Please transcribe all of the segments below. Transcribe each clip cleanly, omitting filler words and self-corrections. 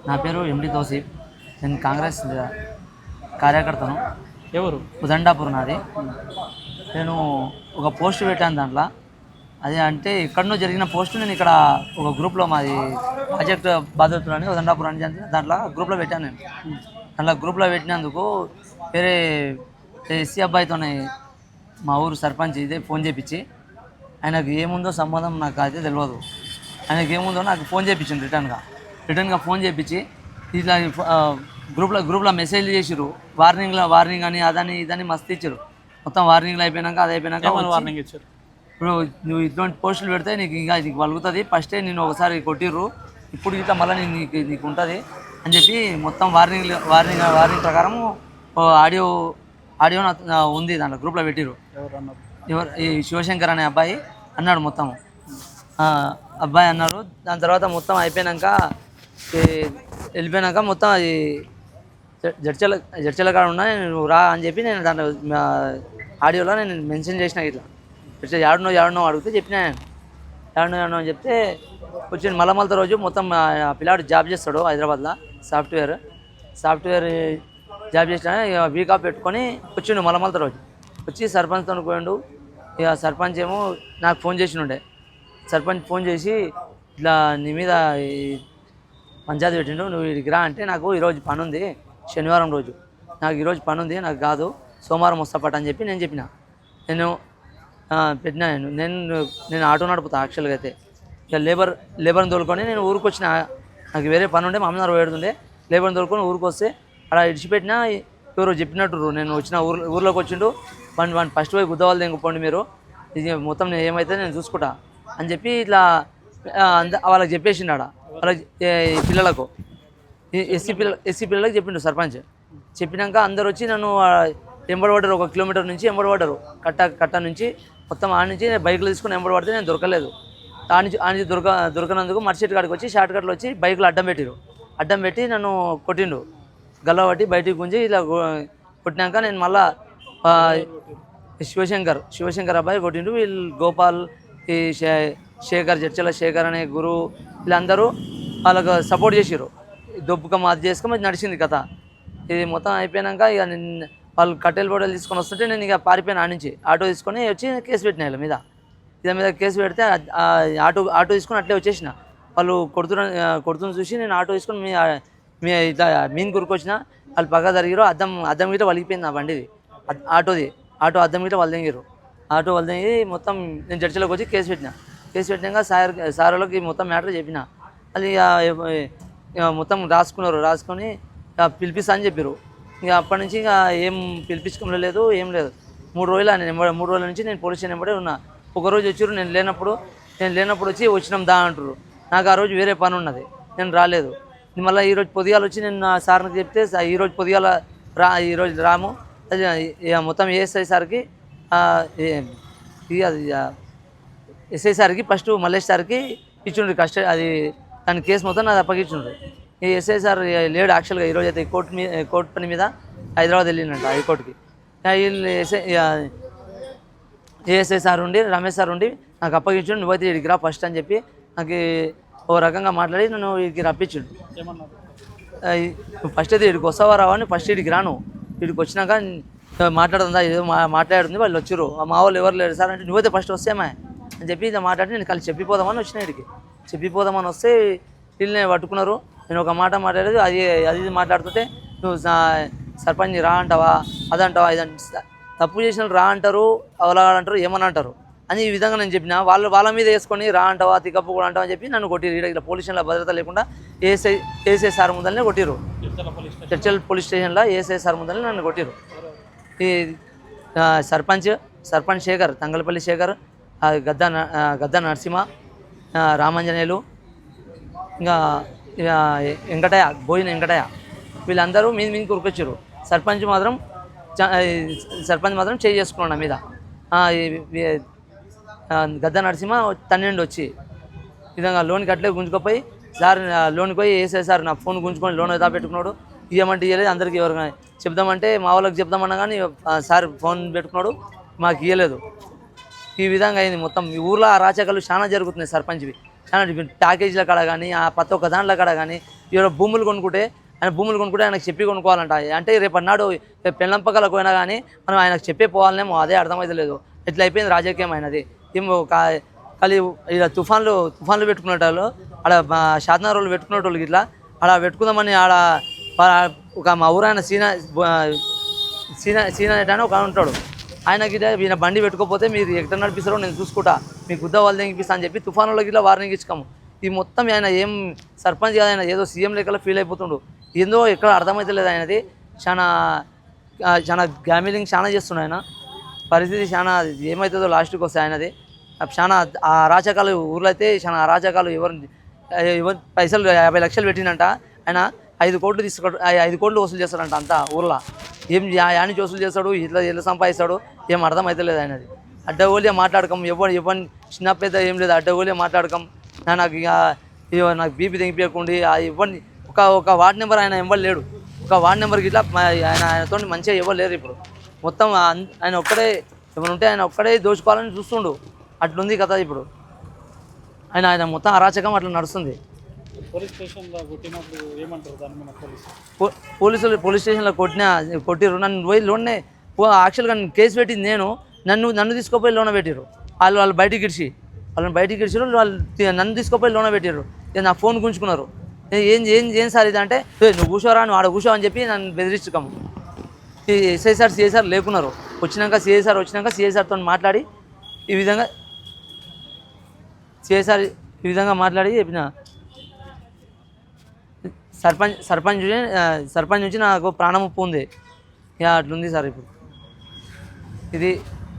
నా పేరు ఎండి తోసిఫ్. నేను కాంగ్రెస్ కార్యకర్తను. ఎవరు? ఉదండాపూర్ నాది. నేను ఒక పోస్ట్ పెట్టాను దాంట్లో. అది అంటే ఎక్కడనో జరిగిన పోస్ట్ నేను ఇక్కడ ఒక గ్రూప్లో మాది ప్రాజెక్ట్ బాధితులు అని ఉదండాపూర్ అని దాంట్లో గ్రూప్లో పెట్టాను. నేను దాంట్లో గ్రూప్లో పెట్టినందుకు వేరే ఎస్సీ అబ్బాయితోనే మా ఊరు సర్పంచ్ ఇదే ఫోన్ చేయించి ఆయనకు ఏముందో సంబంధం నాకు అయితే తెలియదు. ఆయనకి ఏముందో నాకు ఫోన్ చేయించింది రిటర్న్గా ఫోన్ చేయించి ఇట్లా గ్రూప్లో మెసేజ్లు చేసిరు. వార్నింగ్ అని అదని ఇదని మస్తు ఇచ్చారు. మొత్తం వార్నింగ్లు అయిపోయినాక అది అయిపోయినాక వార్నింగ్ ఇచ్చారు. ఇప్పుడు నువ్వు ఇటువంటి పోస్టులు పెడితే నీకు వలుగుతుంది. ఫస్టే నేను ఒకసారి కొట్టిర్రు, ఇప్పుడు ఇట్లా మళ్ళీ నీకు ఉంటుంది అని చెప్పి మొత్తం వార్నింగ్ ప్రకారం ఆడియో ఉంది దాంట్లో గ్రూప్లో పెట్టిరు. ఈ శివశంకర్ అనే అబ్బాయి అన్నాడు మొత్తం. అబ్బాయి అన్నారు. దాని తర్వాత మొత్తం అయిపోయినాక వెళ్ళిపోయినాక మొత్తం అది జడ్చల కాడ ఉన్నా నేను రా అని చెప్పి నేను దాంట్లో ఆడియోలో నేను మెన్షన్ చేసిన. ఇట్లా ఏడనో అడిగితే చెప్పిన. ఏడనో అని చెప్తే వచ్చింది. మళ్ళీ రోజు మొత్తం పిల్లాడు జాబ్ చేస్తాడు హైదరాబాద్లో సాఫ్ట్వేర్ జాబ్ చేసిన. వీక్ ఆఫ్ పెట్టుకొని వచ్చిండు. మళ్ళీ రోజు వచ్చి సర్పంచ్తో పోయిండు. ఇక సర్పంచ్ ఏమో నాకు ఫోన్ చేసినుండే. సర్పంచ్ ఫోన్ చేసి ఇట్లా నీ మీద పంచాయతీ పెట్టిండు, నువ్వు ఇక్కడికి రా అంటే నాకు ఈరోజు పని ఉంది, శనివారం రోజు నాకు ఈరోజు పని ఉంది, నాకు కాదు సోమవారం వస్తా అని చెప్పి నేను చెప్పిన. నేను పెట్టినా. నేను ఆటో నడుపుతా యాక్చువల్గా అయితే. ఇక లేబర్ని తోలుకొని నేను ఊరికి వచ్చిన. నాకు వేరే పని ఉండే, మా అమ్మగారు పోయేడుతుండే. లేబర్ని తోలుకొని ఊరికి వస్తే అలా ఇడిచిపెట్టినా ఎవరో చెప్పినట్టు నేను వచ్చిన ఊర్లోకి వచ్చిండు. వాడిని ఫస్ట్ పోయి గుద్దవాళ్ళు తెంగుపోండి మీరు, ఇది మొత్తం నేను ఏమైతే నేను చూసుకుంటా అని చెప్పి ఇట్లా వాళ్ళకి చెప్పేసిండు. వాళ్ళకి పిల్లలకు ఎస్సీ పిల్లలకు చెప్పిండు సర్పంచ్. చెప్పినాక అందరు వచ్చి నన్ను ఎంబడబడ్డారు. 1 కిలోమీటర్ నుంచి ఎంబడబడ్డారు. కట్ట నుంచి మొత్తం ఆడ నుంచి బైకులు తీసుకుని ఎంబడబడితే నేను దొరకలేదు. ఆడ దొరకనందుకు మర్చెట్ కాడికి వచ్చి షార్ట్ కట్లు వచ్చి బైకులు అడ్డం పెట్టి నన్ను కొట్టిండు. గల్లబట్టి బయటికి గుంజి ఇలా కొట్టినాక నేను మళ్ళా శివశంకర్ అబ్బాయి కొట్టిండు. వీళ్ళు గోపాల్, ఈ జడ్చల శేఖర్ అనే గురువు వీళ్ళందరూ వాళ్ళకు సపోర్ట్ చేసిర్రు. దొబ్బుకమ్మ అది చేసుకోమో నడిచింది కథ. ఇది మొత్తం అయిపోయినాక ఇక వాళ్ళు కట్టెలు బొడలు తీసుకొని వస్తుంటే నేను ఇక పారిపోయిన. నుంచి ఆటో తీసుకొని వచ్చి కేసు పెట్టిన. వీళ్ళ మీద కేసు పెడితే ఆటో తీసుకొని అట్లే వచ్చేసిన. వాళ్ళు కొడుతున్న చూసి నేను ఆటో తీసుకొని మీ ఇట్లా మీన్ గురికొచ్చిన. వాళ్ళు పక్క జరిగారు. అద్దం గిట్ట వలిగిపోయింది నా బండిది, ఆటో అద్దం గిట్ట వలదెంగారు. ఆటో వలదెంగి మొత్తం నేను జడ్జిలోకి వచ్చి కేసు పెట్టినాక సార్ వాళ్ళకి మొత్తం మ్యాటర్ చెప్పిన. అది మొత్తం రాసుకొని పిలిపిస్తా అని చెప్పారు. ఇక అప్పటి నుంచి ఇక ఏం పిలిపించుకోవడం లేదు, ఏం లేదు. 3 రోజుల నుంచి నేను పోలీస్ స్టేషన్ వెంబడే ఉన్నా. ఒకరోజు వచ్చారు, నేను లేనప్పుడు వచ్చి వచ్చినాం దా అంటారు. నాకు ఆ రోజు వేరే పని ఉన్నది, నేను రాలేదు. మళ్ళీ ఈరోజు పొద్దుగాల వచ్చి నేను సార్కి చెప్తే ఈరోజు పొద్దుగాల ఈరోజు రాము అది మొత్తం ఏఎస్ఐ సార్కి ఎస్ఐ సార్కి ఫస్ట్ మల్లేష్ సార్కి ఇచ్చిండ్రు కస్టడీ. అది దాని కేసు మొత్తం నాకు అప్పగించిండ్రు. ఈ ఎస్ఐ సార్ లేడు యాక్చువల్గా. ఈరోజు అయితే కోర్టు పని మీద హైదరాబాద్ వెళ్ళిందంట హైకోర్టుకి. వీళ్ళు ఏఎస్ఐ సార్ ఉండి రమేష్ సార్ ఉండి నాకు అప్పగించిండు. నువ్వైతే ఇక్కడికి రా ఫస్ట్ అని చెప్పి నాకు ఓ రకంగా మాట్లాడి నన్ను వీడికి రప్పించిండు. ఫస్ట్ అయితే వీడికి వస్తావా రావా అని ఫస్ట్ వీడికి రాను. వీడికి వచ్చినాక మాట్లాడుతుందా ఏదో మాట్లాడుతుంది. వాళ్ళు వచ్చారు. మా వాళ్ళు ఎవరు లేరు సార్ అంటే నువ్వైతే ఫస్ట్ వస్తేమా అని చెప్పి ఇలా మాట్లాడి నేను కలిసి చెప్పిపోదామని వచ్చిన. వీడికి చెప్పిపోదామని వస్తే వీళ్ళని పట్టుకున్నారు. నేను ఒక మాట మాట్లాడేది అది మాట్లాడుతుంటే నువ్వు సర్పంచ్ రా అంటావా అదంటావా ఇదంట తప్పు చేసిన రా అంటారు, అవలాడంటారు, ఏమని అంటారు అని ఈ విధంగా నేను చెప్పిన. వాళ్ళ మీద వేసుకొని రా అంటావా తిక్కప్పు కూడా అంటావా అని చెప్పి నన్ను కొట్టిరు. ఇక్కడ పోలీస్ స్టేషన్లో భద్రత లేకుండా ఏఎస్ఐ సార్ ముందరనే కొట్టిరు. చర్చల్ పోలీస్ స్టేషన్లో ఏఎస్ఐ సార్ ముందరనే నన్ను కొట్టిరు. ఈ సర్పంచ్ శేఖర్, తంగలపల్లి శేఖర్, గద్ద నరసింహ, రామాంజనేయులు, ఇంకా బోయిన వెంకటయ్య వీళ్ళందరూ మీద కురికొచ్చారు. సర్పంచ్ మాత్రం చేయి చేసుకున్నాడు నా మీద. గద్ద నరసింహ తన్నెండు వచ్చి విధంగా లోన్కి అట్లే గుంజుకపోయి సార్ లోన్కి పోయి వేసే సార్ నా ఫోన్ గుంజుకొని లోన్ ఎదా పెట్టుకున్నాడు. ఇవ్వమంటే ఇవ్వలేదు. అందరికీ ఎవరు చెప్దామంటే మా వాళ్ళకి చెప్దామన్నా కానీ సార్ ఫోన్ పెట్టుకున్నాడు, మాకు ఇవ్వలేదు. ఈ విధంగా అయింది మొత్తం. ఈ ఊర్లో అరాచకాలు చాలా జరుగుతున్నాయి. సర్పంచ్వి చాలా ప్యాకేజీల కాడ కానీ ప్రతి ఒక్క దాంట్లో కాడ కానీ ఇక్కడ భూములు కొనుక్కుంటే ఆయనకు చెప్పి కొనుక్కోవాలంట. అంటే రేపన్నాడు పెళ్ళంపకలకు పోయినా కానీ మనం ఆయనకు చెప్పే పోవాలనేమో అదే అర్థమైతే లేదు. ఇట్లా అయిపోయింది రాజకీయం అయినది. ఏమో ఖాళీ ఇలా తుఫాన్లు పెట్టుకునేటోళ్ళు ఆడ షాద్నగర్ వాళ్ళు పెట్టుకునేటోళ్ళకి ఇట్లా ఆడ పెట్టుకుందామని ఆడ ఒక మా ఊరైన సీనా అని ఒక ఉంటాడు. ఆయనకి ఈయన బండి పెట్టుకోకపోతే మీరు ఎక్కడ నడిపిస్తారో నేను చూసుకుంటా, మీకు గుద్ద వాళ్ళు తెగిపిస్తా అని చెప్పి తుఫానులకి ఇట్లా వార్నింగ్ ఇచ్చుకోము. ఈ మొత్తం ఆయన ఏం సర్పంచ్ కాదు, ఆయన ఏదో సీఎం లెక్కలో ఫీల్ అయిపోతుండు. ఏందో ఎక్కడ అర్థమైతే లేదు ఆయనది. చాలా గ్యామిలింగ్ చాలా చేస్తున్నాడు ఆయన. పరిస్థితి చాలా ఏమవుతుందో లాస్ట్కి వస్తే ఆయనది. చాలా అరాచకాలు ఊర్లో అయితే చాలా అరాచకాలు. ఎవరు పైసలు 50 లక్షలు పెట్టినంట ఆయన 5 కోట్లు వసూలు చేస్తాడంట అంతా ఊర్లో. ఏం యానికి వసూలు చేస్తాడు, ఇట్లా సంపాదిస్తాడు ఏం అర్థమైతే లేదు ఆయనది. అడ్డగోలిగా మాట్లాడకం, ఎవరిని చిన్న పెద్ద ఏం లేదు, అడ్డగోలిగా మాట్లాడకం. నాకు బీపీ తెగిపోయకుండా ఎవరిని ఒక వార్డ్ నెంబర్ ఆయన ఎవరు లేడు. ఒక వార్డ్ నెంబర్కి ఇట్లా ఆయనతో మంచిగా ఎవరు లేరు. ఇప్పుడు మొత్తం ఆయన ఒక్కడే ఏమైనా ఉంటే ఆయన ఒక్కడే దోచుకోవాలని చూస్తుండు. అట్లుంది కదా ఇప్పుడు. ఆయన మొత్తం అరాచకం అట్లా నడుస్తుంది. పోలీస్ స్టేషన్లో కొట్టిర్రు. నన్ను పోయి లోనే యాక్చువల్గా కేసు పెట్టింది నేను. నన్ను తీసుకుపోయి లోన పెట్టిర్రు. వాళ్ళని బయటికి ఇడిచిరు. వాళ్ళు నన్ను తీసుకుపోయి లోన పెట్టిర్రు. నా ఫోన్ గుంజుకున్నారు. ఏం సార్ ఇది అంటే, నువ్వు కూర్చోరా, నువ్వు ఆడ కూర్చో అని చెప్పి నన్ను బెదిరించుకోము. సిఐసార్ లేకున్నారు. వచ్చినాక సిఐసార్తో మాట్లాడి ఈ విధంగా మాట్లాడి చెప్పిన సర్పంచ్ నుంచి నాకు ప్రాణం ముప్పు ఉంది. ఇక అట్లుంది సార్. ఇప్పుడు ఇది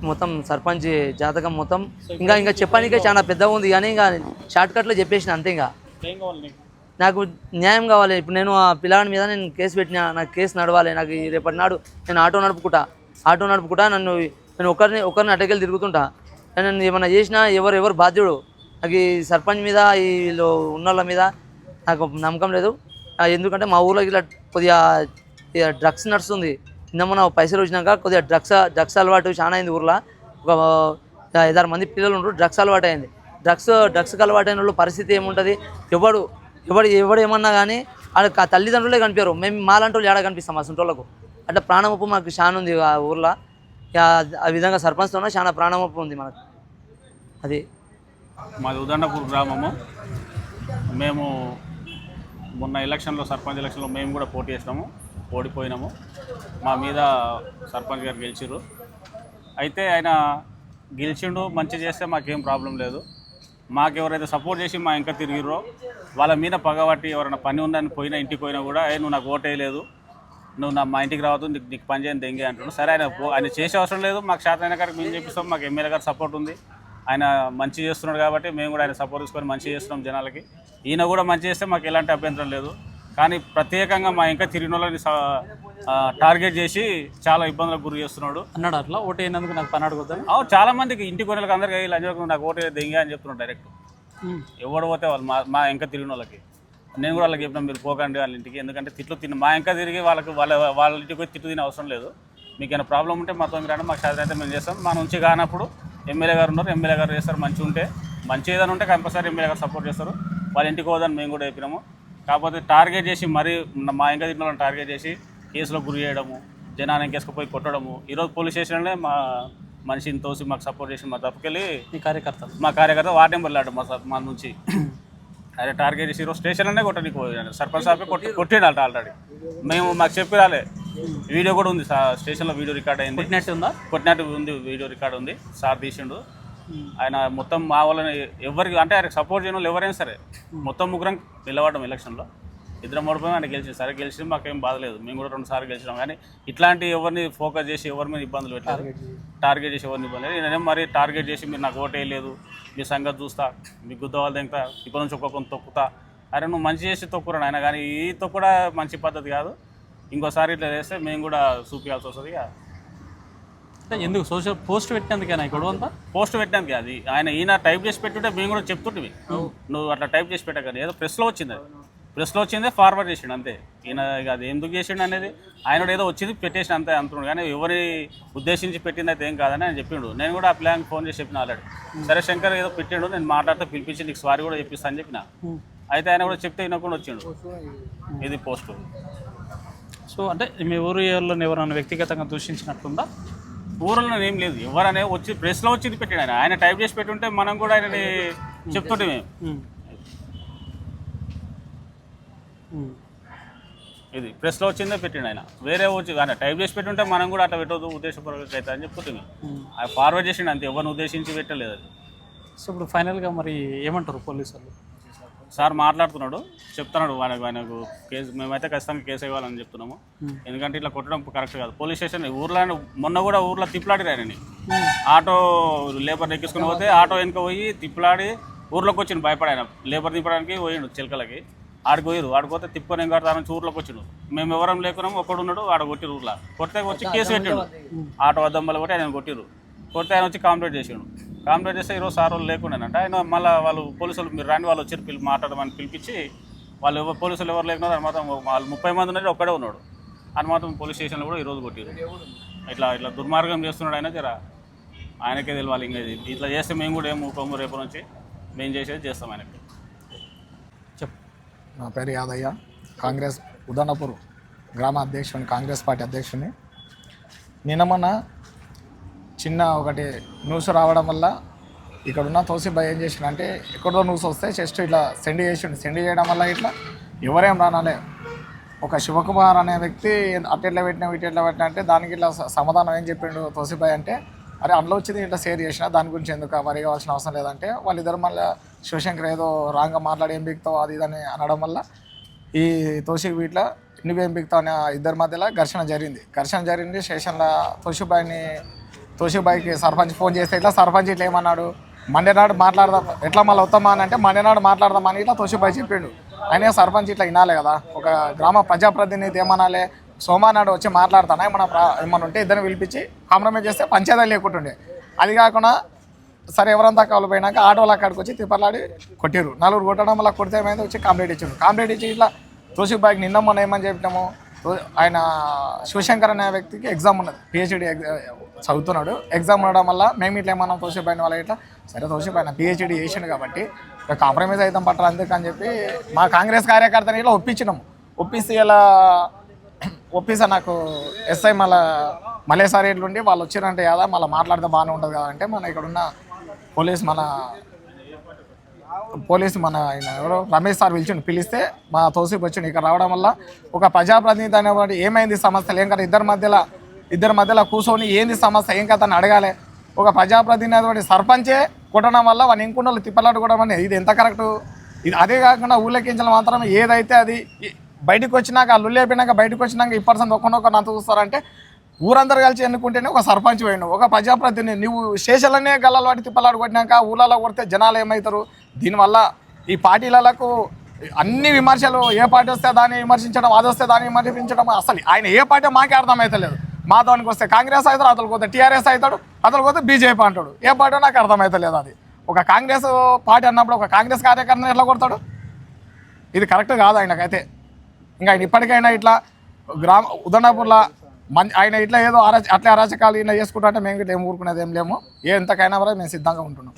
మొత్తం సర్పంచ్ జాతకం మొత్తం. ఇంకా చెప్పడానికే చాలా పెద్దగా ఉంది, కానీ ఇంకా షార్ట్కట్లో చెప్పేసిన అంతే. ఇంకా నాకు న్యాయం కావాలి. ఇప్పుడు నేను ఆ పిల్లాడి మీద నేను కేసు పెట్టినా, నాకు కేసు నడవాలి. నాకు రేపటి నాడు నేను ఆటో నడుపుకుంటా నేను ఒకరిని అడ్డకెళ్ళి తిరుగుతుంటా. నన్ను ఏమన్నా చేసినా ఎవరు బాధ్యుడు? నాకు ఈ సర్పంచ్ మీద వీళ్ళు ఉన్నోళ్ళ మీద నాకు నమ్మకం లేదు. ఎందుకంటే మా ఊళ్ళో ఇలా కొద్దిగా డ్రగ్స్ నడుస్తుంది. నిన్న పైసలు వచ్చినాక కొద్దిగా డ్రగ్స్ అలవాటు చాలా అయింది ఊర్లో. ఒక 5-6 మంది పిల్లలు ఉంటారు. డ్రగ్స్ అలవాటు అయింది. డ్రగ్స్కి అలవాటు అయిన వాళ్ళు పరిస్థితి ఏముంటుంది? ఎవడు ఏమన్నా కానీ వాళ్ళ తల్లిదండ్రులే కనిపించారు. మేము మాలాంటి వాళ్ళు ఏడా కనిపిస్తాం మా సొంటోళ్ళకు. అట్లా ప్రాణముప్పు మాకు చాలా ఉంది ఆ ఊర్లో. ఆ విధంగా సర్పంచ్తోనే చాలా ప్రాణముప్పు ఉంది మనకు. అది మాది ఉదండపూర్ గ్రామము. మేము మొన్న సర్పంచ్ ఎలక్షన్లో మేము కూడా పోటీ చేసినాము, ఓడిపోయినాము. మా మీద సర్పంచ్ గారు గెలిచిర్రు. అయితే ఆయన గెలిచిండు, మంచి చేస్తే మాకేం ప్రాబ్లం లేదు. మాకు ఎవరైతే సపోర్ట్ చేసి మా ఇంకా తిరిగిర్రో వాళ్ళ మీద పగబట్టి ఎవరైనా పని ఉందని ఇంటికి పోయినా కూడా నువ్వు నాకు ఓటేయలేదు, నువ్వు మా ఇంటికి రావద్దు, నీకు పని చేయని దెంగే అంటున్నాడు. సరే ఆయన చేసే అవసరం లేదు, మాకు శాతమైన గారికి మేము చేపిస్తాం. మాకు ఎమ్మెల్యే గారు సపోర్ట్ ఉంది, ఆయన మంచి చేస్తున్నాడు కాబట్టి మేము కూడా ఆయన సపోర్ట్ తీసుకొని మంచి చేస్తున్నాం జనాలకి. ఈయన కూడా మంచి చేస్తే మాకు ఎలాంటి అభ్యంతరం లేదు. కానీ ప్రత్యేకంగా మా ఇంకా తిరిగిన వాళ్ళని టార్గెట్ చేసి చాలా ఇబ్బందులకు గురి చేస్తున్నాడు అన్నాడు. అట్లా ఓటు అయినందుకు నాకు పని అడుగుతాను. చాలా మందికి ఇంటి కొనలకు అందరికీ లంచం నాకు ఓటు దెంగే అని చెప్తున్నాడు డైరెక్ట్. ఎవడు పోతే వాళ్ళు మా ఇంకా తిరిగిన వాళ్ళకి నేను కూడా వాళ్ళకి చెప్పినా మీరు పోకండి వాళ్ళ ఇంటికి, ఎందుకంటే తిట్లు తిన్న మా ఇంకా తిరిగి వాళ్ళ ఇంటికి పోయి తిట్లు తినే అవసరం లేదు. మీకు ఏమైనా ప్రాబ్లం ఉంటే మాతో మీరు రండి, మాకు సాధ్యం అయితే మేము చేస్తాం. మా నుంచి కానప్పుడు ఎమ్మెల్యే గారు ఉన్నారు, ఎమ్మెల్యే గారు చేస్తారు. మంచి ఉంటే మంచి ఏదైనా ఉంటే కంపల్సరీ ఎమ్మెల్యే గారు సపోర్ట్ చేస్తారు. వాళ్ళ ఇంటికి పోదని మేము కూడా చెప్పినాము. కాకపోతే టార్గెట్ చేసి మరీ మా ఇంకా తిరిగిన వాళ్ళని టార్గెట్ చేసి కేసులో గురి చేయడము, జనాన్ని కేసుకుపోయి కొట్టడము. ఈరోజు పోలీస్ స్టేషన్లోనే మా మనిషిని తోసి మాకు సపోర్ట్ చేసి మా తప్పుకెళ్ళి మా కార్యకర్త వార్డు నెంబర్ లాడు మా నుంచి అదే టార్గెట్ చేసి ఈరోజు స్టేషన్లోనే కొట్టడానికి పోయాను. సర్పంచ్ సాబ్ కొట్టిండాలట ఆల్రెడీ. మాకు చెప్పి రాలే. వీడియో కూడా ఉంది స్టేషన్లో, వీడియో రికార్డ్ అయింది. కొట్టినట్టు ఉంది, వీడియో రికార్డ్ ఉంది. సార్ తీసిండు. ఆయన మొత్తం మా వాళ్ళని ఎవరికి అంటే ఆయనకు సపోర్ట్ చేయడం వాళ్ళు ఎవరైనా సరే మొత్తం ముగ్గురం నిలబడడం ఎలక్షన్లో. 2 ఓడిపోయి ఆయన గెలిచింది. సరే గెలిచింది, మాకేం బాధలేదు. మేము కూడా 2 సార్లు గెలిచినాం. కానీ ఇట్లాంటి ఎవరిని ఫోకస్ చేసి ఎవరి మీద ఇబ్బందులు పెట్టలేదు, టార్గెట్ చేసి ఎవరిని ఇబ్బంది లేదు. నేనేం మరి టార్గెట్ చేసి మీరు నాకు ఓటేయలేదు, మీ సంగతి చూస్తా, మీ గుద్దవాళ్ళు తింటా, ఇప్పటి నుంచి ఒక్కొక్కరిని తొక్కుతా. అరే నువ్వు మంచి చేసి తొక్కురాను ఆయన, కానీ ఈ తొక్కుడా మంచి పద్ధతి కాదు. ఇంకోసారి ఇట్లా చేస్తే మేము కూడా చూపించాల్సి వస్తుంది. ఎందుకు సోషల్ పోస్ట్ పెట్టినందుకేనా గొడవంతా? పోస్ట్ పెట్టినందుకే. అది ఈయన టైప్ చేసి పెట్టుంటే మేము కూడా చెప్తుంటే నువ్వు అట్లా టైప్ చేసి పెట్టా కదా, ఏదో ప్రెస్లో వచ్చిందే ఫార్వర్డ్ చేసిండు అంతే. ఈయన అది ఎందుకు చేసిండు అనేది ఆయన ఏదో వచ్చింది పెట్టేసిన అంతే అంటున్నాడు. కానీ ఎవరి ఉద్దేశించి పెట్టింది అయితే ఏం కాదని ఆయన చెప్పిండు. నేను కూడా ఆ ప్లాన్ ఫోన్ చేసి చెప్పిన ఆల్రెడీ. సరే శంకర్ ఏదో పెట్టిండు, నేను మాట్లాడితే పిలిపించి నీకు సారీ కూడా చెప్పిస్తా అని చెప్పిన. అయితే ఆయన కూడా చెప్తే వినకుండా వచ్చిండు. ఇది పోస్టు. సో అంటే మీ ఊరిలో ఎవరైనా వ్యక్తిగతంగా దూషించినట్టుందా? ఊరిలో ఏం లేదు, ఎవరనే వచ్చి ప్రెస్లో వచ్చి పెట్టాడు ఆయన. ఆయన టైప్ చేసి పెట్టుంటే మనం కూడా ఆయనని చెప్తుంటే మేము. ఇది ప్రెస్లో వచ్చిందే పెట్టిండు ఆయన. వేరే వచ్చి ఆయన టైప్ చేసి పెట్టుంటే మనం కూడా అట్లా పెట్టవద్దు, ఉద్దేశపూర్వక అయితే అని చెప్తుంటే మేము. ఆయన ఫార్వర్డ్ చేసిండు అంతే, ఎవరిని ఉద్దేశించి పెట్టలేదు అది. సో ఇప్పుడు ఫైనల్గా మరి ఏమంటారు పోలీసు వాళ్ళు? సార్ మాట్లాడుతున్నాడు, చెప్తున్నాడు ఆయనకు కేసు, మేమైతే ఖచ్చితంగా కేసు ఇవ్వాలని చెప్తున్నాము. ఎందుకంటే ఇట్లా కొట్టడం కరెక్ట్ కాదు. పోలీస్ స్టేషన్ ఊర్లో మొన్న కూడా ఊర్లో తిప్పలాడిరు ఆయనని. ఆటో లేబర్ ఎక్కించుకుని పోతే ఆటో వెనుక పోయి తిప్పలాడి ఊర్లోకి వచ్చిండు. భయపడి ఆయన లేబర్ తిప్పడానికి పోయిండు చిలకలకి. ఆడికి పోయిరు, ఆడిపోతే తిప్పుకొని ఏం కడతారని ఊర్లోకి వచ్చిండు. మేము ఎవరం లేకున్నాము, ఒక్కడు ఉన్నాడు, ఆడ కొట్టిరు. ఊర్లో కొడితే వచ్చి కేసు పెట్టిండు. ఆటో అద్దమ్మలు కొట్టి ఆయన కొట్టిరు. కొడితే ఆయన వచ్చి కంప్లైంట్ చేసిండు. కంప్లైంట్ చేస్తే ఈరోజు సార్ వాళ్ళు లేకుండానంట. ఆయన మళ్ళీ వాళ్ళు పోలీసులు మీరు రాని వాళ్ళు వచ్చి మాట్లాడమని పిలిపించి వాళ్ళు పోలీసులు ఎవరు లేకున్నారు అని మాత్రం వాళ్ళు 30 మంది ఉన్నారు, ఒక్కడే ఉన్నాడు అని మాత్రం పోలీస్ స్టేషన్లో కూడా ఈరోజు కొట్టిరు. ఇట్లా దుర్మార్గం చేస్తున్నాడు ఆయన. జర ఆయనకే తెలియాలి. ఇంకా ఇట్లా చేస్తే మేము కూడా ఏం ఊకోము, రేపు నుంచి మేము చేసేది చేస్తాం ఆయనకి. చెప్పు. నా పేరు యాదయ్య, కాంగ్రెస్ ఉదన్నపూర్ గ్రామ అధ్యక్షుని, కాంగ్రెస్ పార్టీ అధ్యక్షుని. నిన్న మొన్న చిన్న ఒకటి న్యూస్ రావడం వల్ల ఇక్కడున్న తోసిబాయ్ ఏం చేసిండంటే, ఎక్కడో న్యూస్ వస్తే జస్ట్ ఇట్లా సెండ్ చేయడం వల్ల ఇట్లా ఎవరేం రానాలే. ఒక శివకుమార్ అనే వ్యక్తి అట్టెట్లా పెట్టినా ఇట్లా పెట్టినా అంటే దానికి ఇట్లా సమాధానం ఏం చెప్పిండు తోసిబాయ్ అంటే, అరే అందులో వచ్చింది ఇట్లా షేర్ చేసిన, దాని గురించి ఎందుకు వరి కావాల్సిన అవసరం లేదంటే, వాళ్ళిద్దరు మళ్ళీ శివశంకర్ ఏదో రాంగ్గా మాట్లాడి ఏం బిగుతావు అది ఇదని అనడం వల్ల ఈ తోసిక్ వీటిలో నువ్వేం బిగుతావు అనే ఇద్దరి మధ్యలో ఘర్షణ జరిగింది. స్టేషన్లో తోషిబాయికి సర్పంచ్ ఫోన్ చేస్తే ఇట్లా సర్పంచ్ ఇట్లా ఏమన్నాడు, మండే నాడు మాట్లాడదాం ఎట్లా మళ్ళీ వస్తామా అని అంటే మండే నాడు మాట్లాడదామని ఇట్లా తోషిబాయి చెప్పిండు. అయినా సర్పంచ్ ఇట్లా వినాలి కదా, ఒక గ్రామ ప్రజాప్రతినిధి ఏమనాలి, సోమవారం వచ్చి మాట్లాడతానా ఏమన్నా ఉంటే ఇద్దరిని పిలిపించి కాంప్రమైజ్ చేస్తే పంచాయతీ లేకుంటుండే. అది కాకుండా సరే ఎవరంతా కావాలి పోయినాక ఆటోలు అక్కడికి వచ్చి తిప్పలాడి కొట్టిరు. 4 కొట్టడం వల్ల కొడితే ఏమైంది వచ్చి కంప్లైంట్ ఇచ్చి ఇట్లా తోషిబాయికి నిన్న మొన్న ఏమని చెప్పినాము, ఆయన శివశంకర్ అనే వ్యక్తికి ఎగ్జామ్ ఉన్నది, పిహెచ్డి చదువుతున్నాడు. ఎగ్జామ్ ఉండడం వల్ల మేము ఇట్లా ఏమన్నా తోషిబాయిన వాళ్ళ ఇట్లా సరే తోషిబాయిన పిహెచ్డి చేసిండు కాబట్టి కాంప్రమైజ్ అవుతాం పట్టరు అందుకని చెప్పి మా కాంగ్రెస్ కార్యకర్తని ఇలా ఒప్పిస్తే నాకు ఎస్ఐ మలేసారి ఎట్లుండి వాళ్ళు వచ్చిరంటే కదా మళ్ళీ మాట్లాడితే బాగానే ఉంటుంది కదా అంటే, మన ఇక్కడున్న పోలీసు మన ఆయన ఎవరో రమేష్ సార్ పిలిస్తే మా తోసికి వచ్చిండు. ఇక్కడ రావడం వల్ల ఒక ప్రజాప్రతినిధి అనేవాడు ఏమైంది సమస్యలు ఏం కదా ఇద్దరి మధ్యలో కూర్చొని ఏంది సమస్య ఏం కదా అని అడగాలి. ఒక ప్రజాప్రతినిధి సర్పంచే కొట్టడం వల్ల వాడిని ఇంకొండలు తిప్పలాడు కూడా ఇది ఎంత కరెక్టు? ఇది అదే కాకుండా ఊళ్ళెక్కించడం మాత్రం ఏదైతే అది బయటకు వచ్చినాక ఆ లుల్లి అయిపోయినాక బయటకు వచ్చినాక ఈ పర్సన్ ఒక్కనొక్కరు అంత చూస్తారంటే ఊరందరూ కలిసి ఎన్నుకుంటేనే ఒక సర్పంచ్ పోయిండు. ఒక ప్రజాప్రతినిధి నువ్వు స్టేషన్లనే గల్లాలు వాటి తిప్పలాడు కొట్టినాక ఊళ్ళలో కొడితే జనాలు ఏమవుతారు? దీనివల్ల ఈ పార్టీలకు అన్ని విమర్శలు, ఏ పార్టీ వస్తే దాన్ని విమర్శించడం, అది వస్తే దాన్ని విమర్శించడం, అసలు ఆయన ఏ పార్టీ మాకే అర్థమవుతలేదు. మా దానికి వస్తే కాంగ్రెస్ అవుతాడు, అతను పోతే టీఆర్ఎస్ అవుతాడు, అతను పోతే బీజేపీ అంటాడు. ఏ పార్టీ నాకు అర్థమవుతలేదు. అది ఒక కాంగ్రెస్ పార్టీ అన్నప్పుడు ఒక కాంగ్రెస్ కార్యకర్తను ఎట్లా కొడతాడు? ఇది కరెక్ట్ కాదు ఆయనకైతే. ఇంకా ఆయన ఇప్పటికైనా ఇట్లా ఉదన్నపూర్లో ఆయన ఇట్లా ఏదో అట్లా అరాచకాలు ఇలా చేసుకుంటా అంటే మేము ఇట్లా ఏం ఊరుకునేది ఏం లేము. ఎంతకైనా కూడా మేము సిద్ధంగా ఉంటున్నాం.